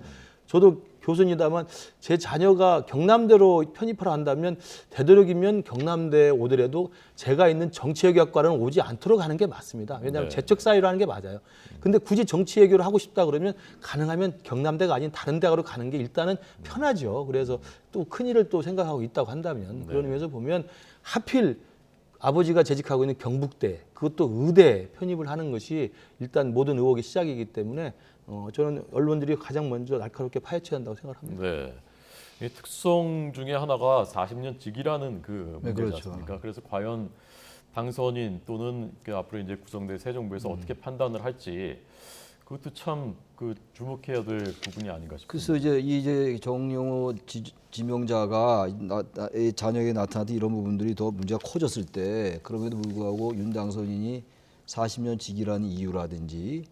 저도 교수입니다만 제 자녀가 경남대로 편입을 한다면 되도록이면 경남대에 오더라도 제가 있는 정치외교학과는 오지 않도록 하는 게 맞습니다. 왜냐하면 네. 재적 사유로 하는 게 맞아요. 근데 굳이 정치외교를 하고 싶다 그러면 가능하면 경남대가 아닌 다른 대학으로 가는 게 일단은 편하죠. 그래서 또 큰일을 또 생각하고 있다고 한다면 그런 의미에서 보면 하필 아버지가 재직하고 있는 경북대 그것도 의대 편입을 하는 것이 일단 모든 의혹의 시작이기 때문에 저는 언론들이 가장 먼저 날카롭게 파헤쳐야 한다고 생각합니다. 네. 이 특성 중에 하나가 40년 직이라는 그 네, 문제지 그렇죠. 않습니까? 그래서 과연 당선인 또는 그 앞으로 이제 구성될 새 정부에서 어떻게 판단을 할지 그것도 참 그 주목해야 될 부분이 아닌가 싶습니다. 그래서 이제 정용호 지명자가 자녀에게 나타났던 이런 부분들이 더 문제가 커졌을 때 그럼에도 불구하고 윤 당선인이 40년 직이라는 이유라든지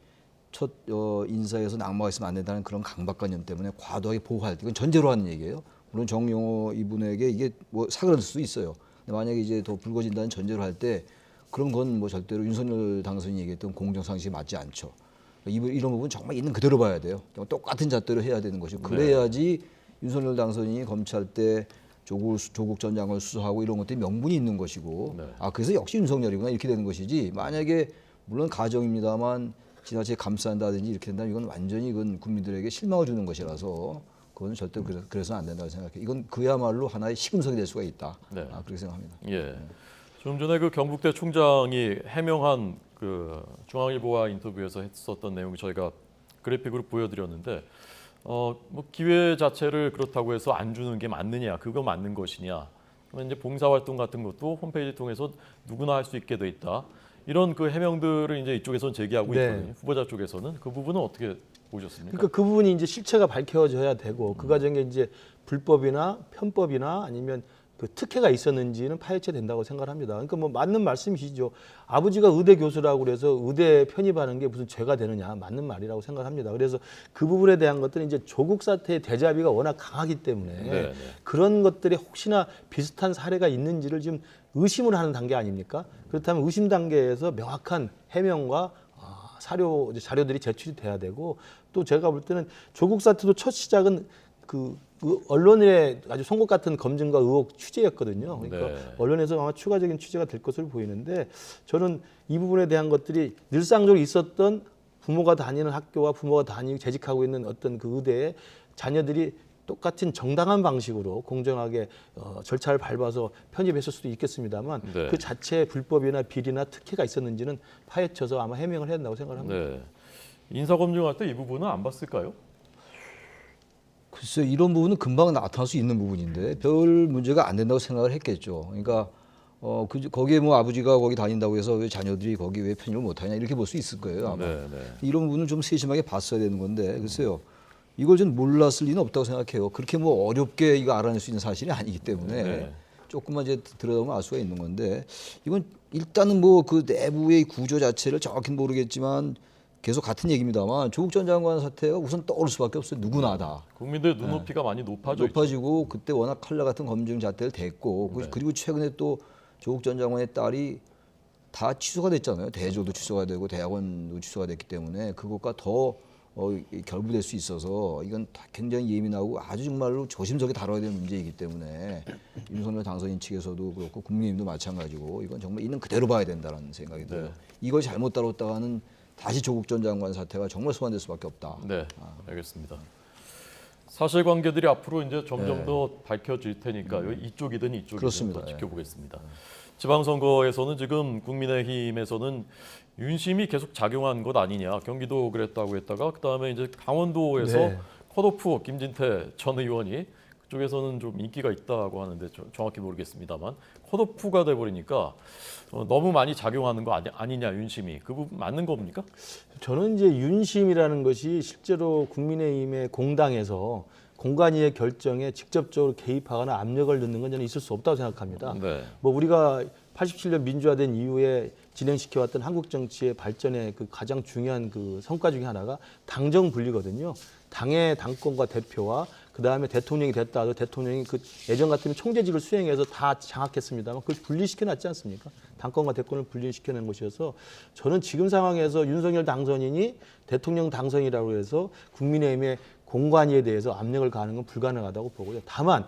첫 인사에서 낙마가 있으면 안 된다는 그런 강박관념 때문에 과도하게 보호할 때 이건 전제로 하는 얘기예요. 물론 정용호 이분에게 이게 뭐 사그라들 수도 있어요. 근데 만약에 이제 더 불거진다는 전제로 할 때 그런 건 뭐 절대로 윤석열 당선인이 얘기했던 공정상식에 맞지 않죠. 이런 부분 정말 있는 그대로 봐야 돼요. 똑같은 잣대로 해야 되는 것이고 그래야지 윤석열 당선인이 검찰 때 조국 전 장관을 수사하고 이런 것들이 명분이 있는 것이고 그래서 역시 윤석열이구나 이렇게 되는 것이지 만약에 물론 가정입니다만 지나치게 감싼다든지 이렇게 된다면 이건 완전히 이건 국민들에게 실망을 주는 것이라서 그건 절대 그래서는 안 된다고 생각해요. 이건 그야말로 하나의 시금석이 될 수가 있다. 그렇게 생각합니다. 예. 좀 전에 그 경북대 총장이 해명한 그 중앙일보와 인터뷰에서 했었던 내용 저희가 그래픽으로 보여드렸는데 뭐 기회 자체를 그렇다고 해서 안 주는 게 맞느냐, 그거 맞는 것이냐. 그러면 이제 봉사활동 같은 것도 홈페이지 통해서 누구나 할 수 있게 돼 있다. 이런 그 해명들을 이제 이쪽에서는 제기하고 있거든요. 후보자 쪽에서는 그 부분은 어떻게 보셨습니까? 그러니까 그 부분이 이제 실체가 밝혀져야 되고 그 과정에 이제 불법이나 편법이나 아니면 그 특혜가 있었는지는 파헤쳐야 된다고 생각합니다. 그러니까 뭐 맞는 말씀이시죠. 아버지가 의대 교수라고 그래서 의대 편입하는 게 무슨 죄가 되느냐, 맞는 말이라고 생각합니다. 그래서 그 부분에 대한 것들은 이제 조국 사태의 대자비가 워낙 강하기 때문에 그런 것들이 혹시나 비슷한 사례가 있는지를 지금 의심을 하는 단계 아닙니까? 그렇다면 의심 단계에서 명확한 해명과 자료들이 제출이 돼야 되고 또 제가 볼 때는 조국 사태도 첫 시작은 그 언론의 아주 송곳 같은 검증과 의혹 취재였거든요. 그러니까 언론에서 아마 추가적인 취재가 될 것으로 보이는데 저는 이 부분에 대한 것들이 늘상적으로 있었던 부모가 다니는 학교와 부모가 재직하고 있는 어떤 그 의대에 자녀들이 똑같은 정당한 방식으로 공정하게 절차를 밟아서 편입했을 수도 있겠습니다만 그 자체의 불법이나 비리나 특혜가 있었는지는 파헤쳐서 아마 해명을 해야 된다고 생각을 합니다. 인사검증할 때 이 부분은 안 봤을까요? 글쎄 이런 부분은 금방 나타날 수 있는 부분인데 별 문제가 안 된다고 생각을 했겠죠. 그러니까 거기에 뭐 아버지가 거기 다닌다고 해서 왜 자녀들이 거기 왜 편입을 못하냐 이렇게 볼 수 있을 거예요. 아마. 이런 부분은 좀 세심하게 봤어야 되는 건데 글쎄요. 이걸 좀 몰랐을 리는 없다고 생각해요. 그렇게 뭐 어렵게 이거 알아낼 수 있는 사실이 아니기 때문에 조금만 이제 들여다보면 알 수가 있는 건데 이건 일단은 뭐 그 내부의 구조 자체를 정확히 모르겠지만 계속 같은 얘기입니다만 조국 전 장관 사태가 우선 떠오를 수밖에 없어요. 누구나 다. 국민들 눈높이가 많이 높아지고 그때 워낙 칼라 같은 검증 잣대를 댔고 그리고 최근에 또 조국 전 장관의 딸이 다 취소가 됐잖아요. 대조도 취소가 되고 대학원도 취소가 됐기 때문에 그것과 더 결부될 수 있어서 이건 굉장히 예민하고 아주 정말로 조심스럽게 다뤄야 되는 문제이기 때문에 윤석열 당선인 측에서도 그렇고 국민의힘도 마찬가지고 이건 정말 있는 그대로 봐야 된다는 생각이 들어요. 이걸 잘못 다뤘다가는 다시 조국 전 장관 사태가 정말 소환될 수밖에 없다. 네, 알겠습니다. 사실관계들이 앞으로 이제 점점 더 밝혀질 테니까요. 이쪽이든 이쪽이든 더 지켜보겠습니다. 지방선거에서는 지금 국민의힘에서는 윤심이 계속 작용한 것 아니냐. 경기도 그랬다고 했다가 그다음에 이제 강원도에서 컷오프 김진태 전 의원이 그쪽에서는 좀 인기가 있다고 하는데 정확히 모르겠습니다만 컷오프가 돼버리니까 너무 많이 작용하는 거 아니냐 윤심이. 그 부분 맞는 겁니까? 저는 이제 윤심이라는 것이 실제로 국민의힘의 공당에서 공관위의 결정에 직접적으로 개입하거나 압력을 넣는 건 저는 있을 수 없다고 생각합니다. 뭐 우리가 87년 민주화된 이후에 진행시켜왔던 한국 정치의 발전의 그 가장 중요한 그 성과 중에 하나가 당정 분리거든요. 당의 당권과 대표와 그다음에 대통령이 됐다 하도 대통령이 그 예전 같으면 총재직을 수행해서 다 장악했습니다만 그걸 분리시켜놨지 않습니까? 당권과 대권을 분리시켜낸 것이어서 저는 지금 상황에서 윤석열 당선인이 대통령 당선이라고 해서 국민의힘의 공관위에 대해서 압력을 가하는 건 불가능하다고 보고요. 다만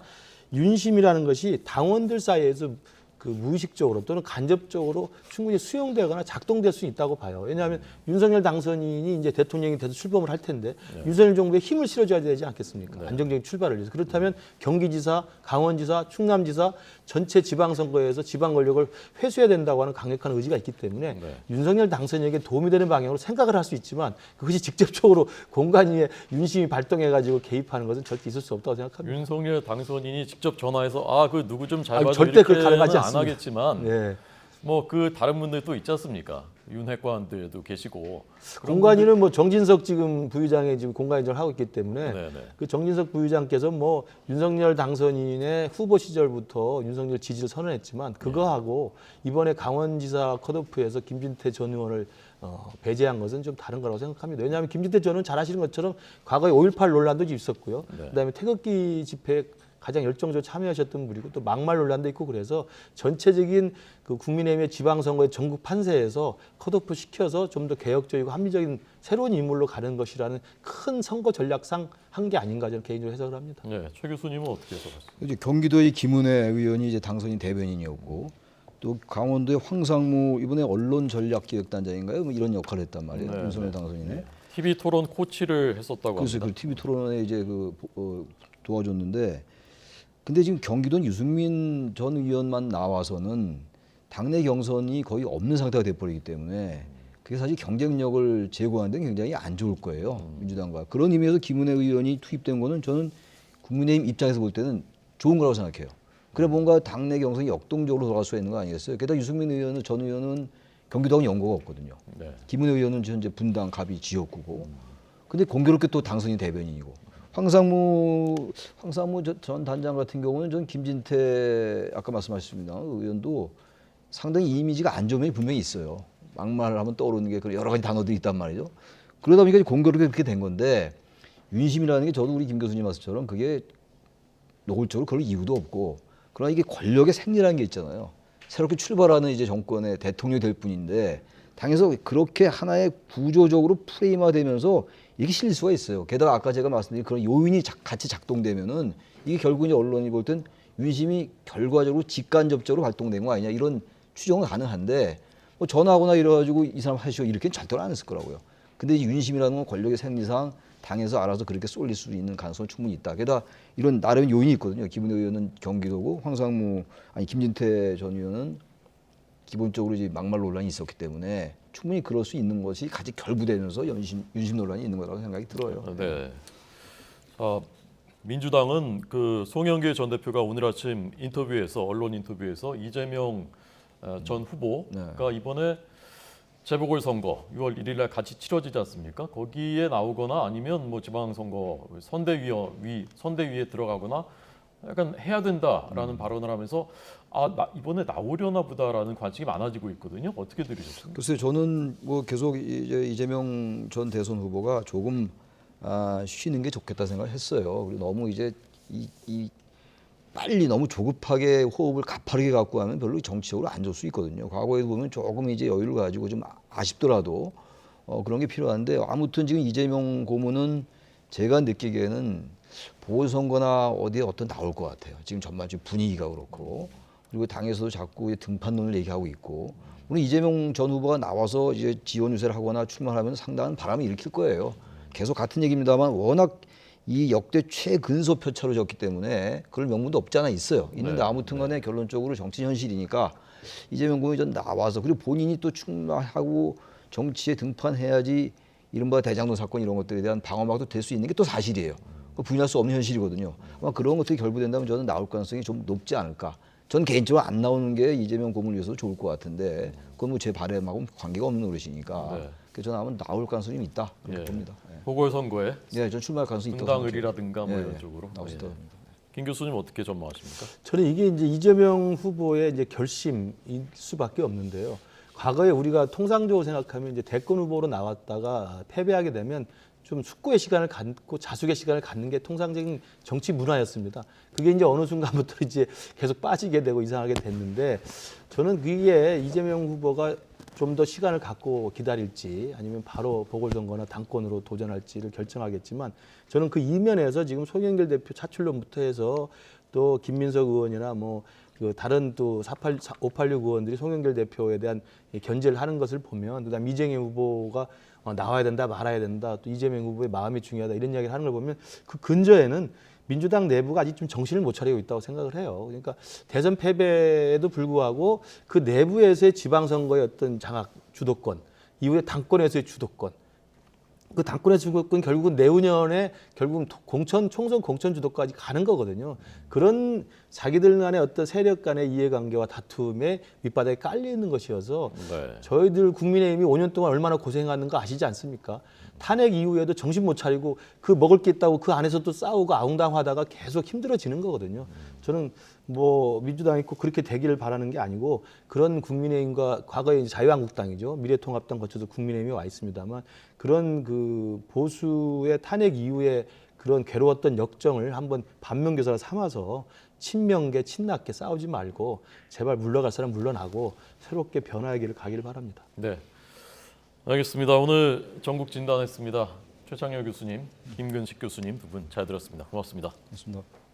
윤심이라는 것이 당원들 사이에서 그 무의식적으로 또는 간접적으로 충분히 수용되거나 작동될 수 있다고 봐요. 왜냐하면 윤석열 당선인이 이제 대통령이 돼서 출범을 할 텐데 윤석열 정부에 힘을 실어줘야 되지 않겠습니까? 안정적인 출발을 위해서. 그렇다면 경기지사, 강원지사, 충남지사 전체 지방선거에서 지방 권력을 회수해야 된다고 하는 강력한 의지가 있기 때문에 윤석열 당선인에게 도움이 되는 방향으로 생각을 할 수 있지만 그것이 직접적으로 공관위에 윤심이 발동해가지고 개입하는 것은 절대 있을 수 없다고 생각합니다. 윤석열 당선인이 직접 전화해서 그 누구 좀 잘 봐줘 절대 그걸 가능하지 않습니다. 안 하겠지만 뭐 그 다른 분들도 있지 않습니까? 윤핵관들도 계시고 공관위는 뭐 정진석 지금 부의장이 지금 공관위를 하고 있기 때문에 그 정진석 부의장께서 뭐 윤석열 당선인의 후보 시절부터 윤석열 지지를 선언했지만 그거하고 이번에 강원지사 컷오프에서 김진태 전 의원을 배제한 것은 좀 다른 거라고 생각합니다. 왜냐하면 김진태 전 의원 잘 아시는 것처럼 과거에 5.18 논란도 있었고요. 그다음에 태극기 집회 가장 열정적으로 참여하셨던 분이고 또 막말 논란도 있고 그래서 전체적인 그 국민의힘의 지방선거의 전국 판세에서 컷오프 시켜서 좀 더 개혁적이고 합리적인 새로운 인물로 가는 것이라는 큰 선거 전략상 한 게 아닌가 저는 개인적으로 해석을 합니다. 네, 최 교수님은 어떻게 해석하세요? 이제 경기도의 김은혜 의원이 이제 당선인 대변인이었고 또 강원도의 황상무 이번에 언론전략기획단장인가요? 뭐 이런 역할을 했단 말이에요. 네, 윤석열 네. 당선인에. TV 토론 코치를 했었다고 그래서 합니다. 그 TV 토론에 이제 도와줬는데, 근데 지금 경기도는 유승민 전 의원만 나와서는 당내 경선이 거의 없는 상태가 돼버리기 때문에 그게 사실 경쟁력을 제고하는 데 굉장히 안 좋을 거예요. 민주당과. 그런 의미에서 김은혜 의원이 투입된 거는 저는 국민의힘 입장에서 볼 때는 좋은 거라고 생각해요. 그래 뭔가 당내 경선이 역동적으로 돌아갈 수 있는 거 아니겠어요? 게다가 유승민 의원은 전 의원은 경기도하고는 연고가 없거든요. 네. 김은혜 의원은 현재 분당 갑이 지역구고, 근데 공교롭게 또 당선인 대변인이고, 황상무 전 단장 같은 경우는 전 김진태 아까 말씀하셨습니다 의원도 상당히 이미지가 안 좋은 면이 분명히 있어요. 막말을 하면 떠오르는 게 여러 가지 단어들이 있단 말이죠. 그러다 보니까 공교롭게 그렇게 된 건데, 윤심이라는 게 저도 우리 김 교수님 말씀처럼 그게 노골적으로 그럴 이유도 없고, 그러나 이게 권력의 생리라는 게 있잖아요. 새롭게 출발하는 이제 정권의 대통령이 될 뿐인데 당에서 그렇게 하나의 구조적으로 프레임화되면서 이게 실릴 수가 있어요. 게다가 아까 제가 말씀드린 그런 요인이 같이 작동되면은 이게 결국 이제 언론이 볼 땐 윤심이 결과적으로 직간접적으로 발동된 거 아니냐 이런 추정은 가능한데, 뭐 전화하거나 이래가지고 이 사람 하시오 이렇게는 절대로 안 했을 거라고요. 근데 이 윤심이라는 건 권력의 생리상 당에서 알아서 그렇게 쏠릴 수 있는 가능성은 충분히 있다. 게다가 이런 나름 요인이 있거든요. 김은혜 의원은 경기도고 김진태 전 의원은 기본적으로 이제 막말 논란이 있었기 때문에 충분히 그럴 수 있는 것이 같이 결부되면서 윤심 논란이 있는 거라고 생각이 들어요. 네. 민주당은 그 송영길 전 대표가 오늘 아침 언론 인터뷰에서 이재명 전 후보가 이번에 재보궐선거 6월 1일 날 같이 치러지지 않습니까? 거기에 나오거나 아니면 뭐 지방선거 선대위에 들어가거나 약간 해야 된다라는 발언을 하면서 이번에 나오려나 보다라는 관심이 많아지고 있거든요. 어떻게 들으셨습니까? 글쎄요, 저는 뭐 계속 이재명 전 대선 후보가 조금 쉬는 게 좋겠다 생각을 했어요. 그리고 너무 이제 빨리 너무 조급하게 호흡을 가파르게 갖고 하면 별로 정치적으로 안 좋을 수 있거든요. 과거에도 보면 조금 이제 여유를 가지고 좀 아쉽더라도 그런 게 필요한데, 아무튼 지금 이재명 고문은 제가 느끼기에는 보궐선거나 어디에 나올 것 같아요. 지금 전반적인 분위기가 그렇고, 그리고 당에서도 자꾸 등판론을 얘기하고 있고, 물론 이재명 전 후보가 나와서 이제 지원 유세를 하거나 출마하면 상당한 바람을 일으킬 거예요. 계속 같은 얘기입니다만 워낙 이 역대 최근소 표차로 졌기 때문에 그럴 명분도 없지 않아 있어요. 있는데 아무튼 간에 결론적으로 정치 현실이니까 이재명 고문이 좀 나와서, 그리고 본인이 또 출마하고 정치에 등판해야지 이른바 대장동 사건 이런 것들에 대한 방어막도 될 수 있는 게 또 사실이에요. 부인할 수 없는 현실이거든요. 아마 그런 것들이 결부된다면 저는 나올 가능성이 좀 높지 않을까. 저는 개인적으로 안 나오는 게 이재명 고문을 위해서 좋을 것 같은데, 그건 뭐 제 바람하고는 관계가 없는 노릇이니까. 네. 그래서 저는 아마 나올 가능성이 좀 있다 그렇게 봅니다. 보궐선거에 네, 전 출마할 가능성이 있다고 분당을이라든가 뭐 예, 이런 쪽으로 나올 수 있다고 봅니다. 김 교수님 어떻게 전망하십니까? 저는 이게 이제 이재명 후보의 이제 결심일 수밖에 없는데요. 과거에 우리가 통상적으로 생각하면 이제 대권 후보로 나왔다가 패배하게 되면 좀 숙고의 시간을 갖고 자숙의 시간을 갖는 게 통상적인 정치 문화였습니다. 그게 이제 어느 순간부터 이제 계속 빠지게 되고 이상하게 됐는데, 저는 그게 이재명 후보가 좀 더 시간을 갖고 기다릴지 아니면 바로 보궐선거나 당권으로 도전할지를 결정하겠지만, 저는 그 이면에서 지금 송영길 대표 차출론부터 해서 또 김민석 의원이나 뭐 그 다른 또 586 의원들이 송영길 대표에 대한 견제를 하는 것을 보면, 그다음 이재명 후보가 나와야 된다 말아야 된다, 또 이재명 후보의 마음이 중요하다 이런 이야기를 하는 걸 보면 그 근저에는 민주당 내부가 아직 좀 정신을 못 차리고 있다고 생각을 해요. 그러니까 대선 패배에도 불구하고 그 내부에서의 지방선거의 어떤 장악 주도권, 이후에 당권에서의 주도권, 그 당권의 주도권 결국은 내후년에 결국은 총선 공천 주도까지 가는 거거든요. 그런 자기들 간의 어떤 세력 간의 이해관계와 다툼에 밑바닥에 깔려 있는 것이어서 저희들 국민의힘이 5년 동안 얼마나 고생하는가 아시지 않습니까? 탄핵 이후에도 정신 못 차리고 그 먹을 게 있다고 그 안에서 또 싸우고 아웅다웅하다가 계속 힘들어지는 거거든요. 저는 뭐 민주당이 꼭 그렇게 되기를 바라는 게 아니고, 그런 국민의힘과 과거에 자유한국당이죠. 미래통합당 거쳐서 국민의힘이 와 있습니다만, 그런 그 보수의 탄핵 이후에 그런 괴로웠던 역정을 한번 반면교사로 삼아서 친명계, 친낙계 싸우지 말고 제발 물러갈 사람 물러나고 새롭게 변화의 길을 가기를 바랍니다. 네, 알겠습니다. 오늘 전국 진단했습니다. 최창열 교수님, 김근식 교수님 두 분 잘 들었습니다. 고맙습니다. 고맙습니다.